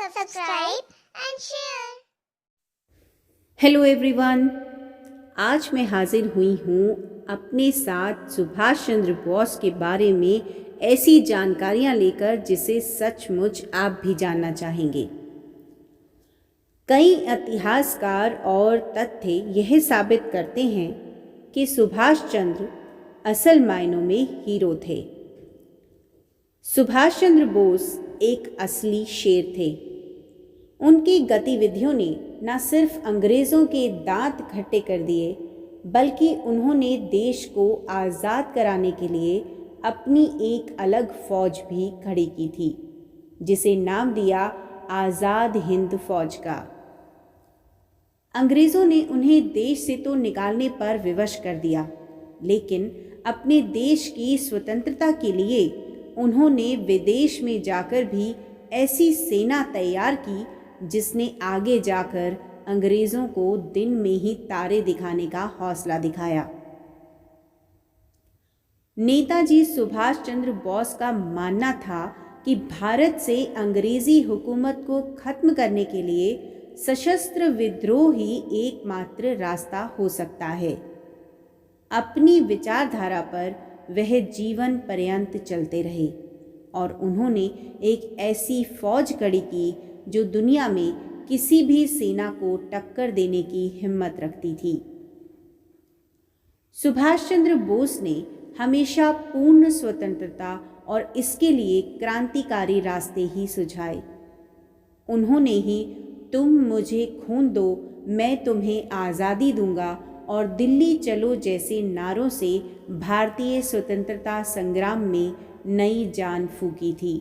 subscribe and share. Hello everyone, आज मैं हाजिर हुई हूँ अपने साथ सुभाष चंद्र बोस के बारे में ऐसी जानकारियाँ लेकर जिसे सचमुच आप भी जानना चाहेंगे। कई इतिहासकार और तथ्य यह साबित करते हैं कि सुभाष चंद्र असल मायनों में हीरो थे। सुभाष चंद्र बोस एक असली शेर थे। उनकी गतिविधियों ने न सिर्फ अंग्रेज़ों के दांत खट्टे कर दिए, बल्कि उन्होंने देश को आज़ाद कराने के लिए अपनी एक अलग फौज भी खड़ी की थी, जिसे नाम दिया आज़ाद हिंद फौज का। अंग्रेज़ों ने उन्हें देश से तो निकालने पर विवश कर दिया, लेकिन अपने देश की स्वतंत्रता के लिए उन्होंने विदेश में जाकर भी ऐसी सेना तैयार की जिसने आगे जाकर अंग्रेज़ों को दिन में ही तारे दिखाने का हौसला दिखाया। नेताजी सुभाष चंद्र बोस का मानना था कि भारत से अंग्रेज़ी हुकूमत को खत्म करने के लिए सशस्त्र विद्रोह ही एकमात्र रास्ता हो सकता है। अपनी विचारधारा पर वह जीवन पर्यंत चलते रहे और उन्होंने एक ऐसी फौज खड़ी की जो दुनिया में किसी भी सेना को टक्कर देने की हिम्मत रखती थी। सुभाष चंद्र बोस ने हमेशा पूर्ण स्वतंत्रता और इसके लिए क्रांतिकारी रास्ते ही सुझाए। उन्होंने ही तुम मुझे खून दो, मैं तुम्हें आज़ादी दूंगा और दिल्ली चलो जैसे नारों से भारतीय स्वतंत्रता संग्राम में नई जान फूंकी थी।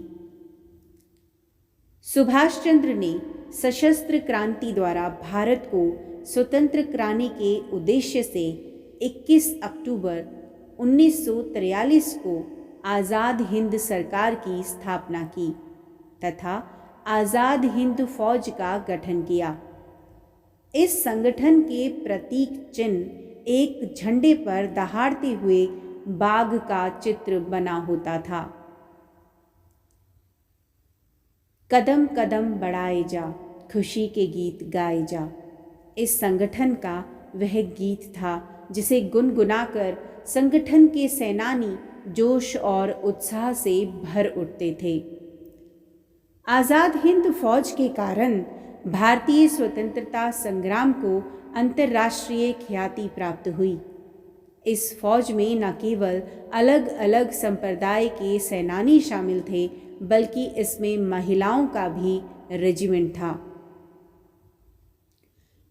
सुभाष चंद्र ने सशस्त्र क्रांति द्वारा भारत को स्वतंत्र कराने के उद्देश्य से 21 अक्टूबर 1943 को आज़ाद हिंद सरकार की स्थापना की तथा आज़ाद हिंद फौज का गठन किया। इस संगठन के प्रतीक चिन्ह एक झंडे पर दहाड़ते हुए बाघ का चित्र बना होता था। कदम कदम बढ़ाए जा, खुशी के गीत गाए जा, इस संगठन का वह गीत था जिसे गुनगुनाकर संगठन के सेनानी जोश और उत्साह से भर उठते थे। आज़ाद हिंद फौज के कारण भारतीय स्वतंत्रता संग्राम को अंतर्राष्ट्रीय ख्याति प्राप्त हुई। इस फौज में न केवल अलग अलग संप्रदाय के सेनानी शामिल थे, बल्कि इसमें महिलाओं का भी रेजिमेंट था।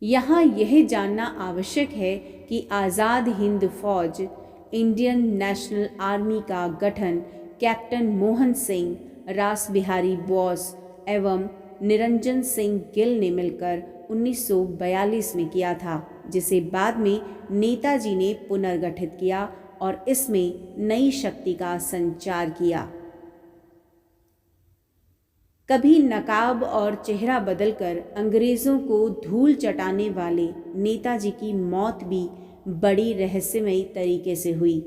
यहाँ यह जानना आवश्यक है कि आज़ाद हिंद फौज इंडियन नेशनल आर्मी का गठन कैप्टन मोहन सिंह, रास बिहारी बोस एवं निरंजन सिंह गिल ने मिलकर 1942 में किया था, जिसे बाद में नेताजी ने पुनर्गठित किया और इसमें नई शक्ति का संचार किया। कभी नकाब और चेहरा बदलकर अंग्रेज़ों को धूल चटाने वाले नेताजी की मौत भी बड़ी रहस्यमयी तरीके से हुई।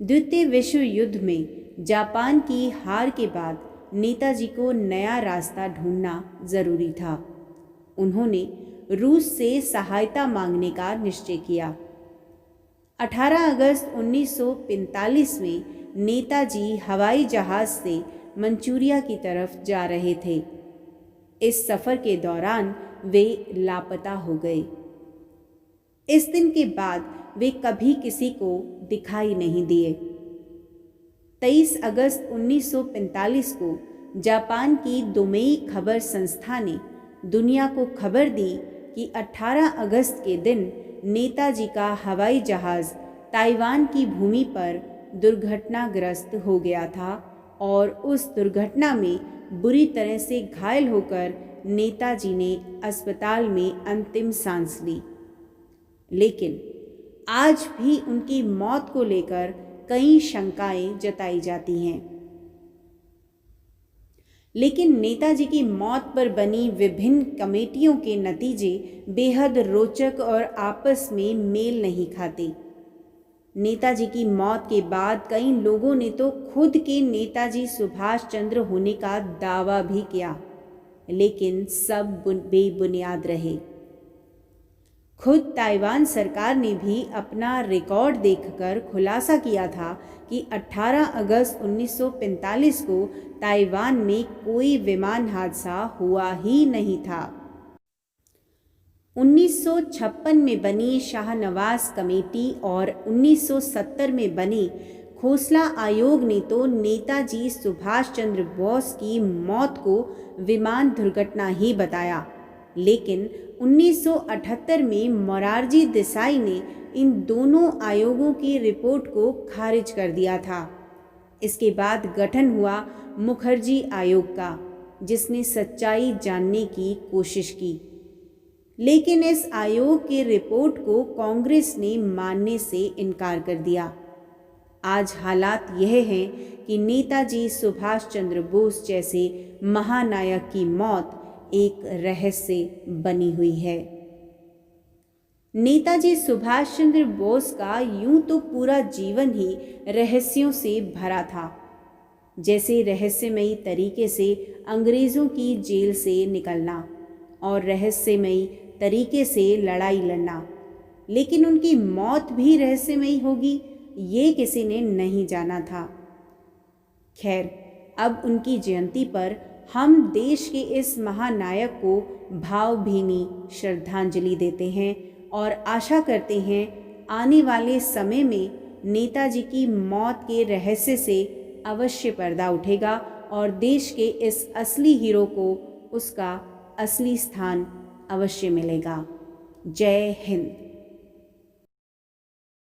द्वितीय विश्व युद्ध में जापान की हार के बाद नेताजी को नया रास्ता ढूंढना ज़रूरी था। उन्होंने रूस से सहायता मांगने का निश्चय किया। 18 अगस्त 1945 में नेताजी हवाई जहाज़ से मंचूरिया की तरफ जा रहे थे। इस सफ़र के दौरान वे लापता हो गए। इस दिन के बाद वे कभी किसी को दिखाई नहीं दिए। 23 अगस्त 1945 को जापान की दोमेई खबर संस्था ने दुनिया को खबर दी कि 18 अगस्त के दिन नेताजी का हवाई जहाज़ ताइवान की भूमि पर दुर्घटनाग्रस्त हो गया था और उस दुर्घटना में बुरी तरह से घायल होकर नेताजी ने अस्पताल में अंतिम सांस ली। लेकिन आज भी उनकी मौत को लेकर कई शंकाएं जताई जाती हैं। लेकिन नेताजी की मौत पर बनी विभिन्न कमेटियों के नतीजे बेहद रोचक और आपस में मेल नहीं खाते। नेताजी की मौत के बाद कई लोगों ने तो खुद के नेताजी सुभाष चंद्र होने का दावा भी किया, लेकिन सब बेबुनियाद रहे। खुद ताइवान सरकार ने भी अपना रिकॉर्ड देखकर खुलासा किया था कि 18 अगस्त 1945 को ताइवान में कोई विमान हादसा हुआ ही नहीं था। 1956 में बनी शाहनवाज कमेटी और 1970 में बनी खोसला आयोग ने तो नेताजी सुभाष चंद्र बोस की मौत को विमान दुर्घटना ही बताया, लेकिन 1978 में मोरारजी देसाई ने इन दोनों आयोगों की रिपोर्ट को खारिज कर दिया था। इसके बाद गठन हुआ मुखर्जी आयोग का, जिसने सच्चाई जानने की कोशिश की, लेकिन इस आयोग की रिपोर्ट को कांग्रेस ने मानने से इनकार कर दिया। आज हालात यह हैं कि नेताजी सुभाष चंद्र बोस जैसे महानायक की मौत एक रहस्य बनी हुई है। नेताजी सुभाष चंद्र बोस का यूं तो पूरा जीवन ही रहस्यों से भरा था, जैसे रहस्यमयी तरीके से अंग्रेज़ों की जेल से निकलना और रहस्यमयी तरीके से लड़ाई लड़ना, लेकिन उनकी मौत भी रहस्यमयी होगी ये किसी ने नहीं जाना था। खैर, अब उनकी जयंती पर हम देश के इस महानायक को भावभीनी श्रद्धांजलि देते हैं और आशा करते हैं आने वाले समय में नेताजी की मौत के रहस्य से अवश्य पर्दा उठेगा और देश के इस असली हीरो को उसका असली स्थान अवश्य मिलेगा। जय हिंद।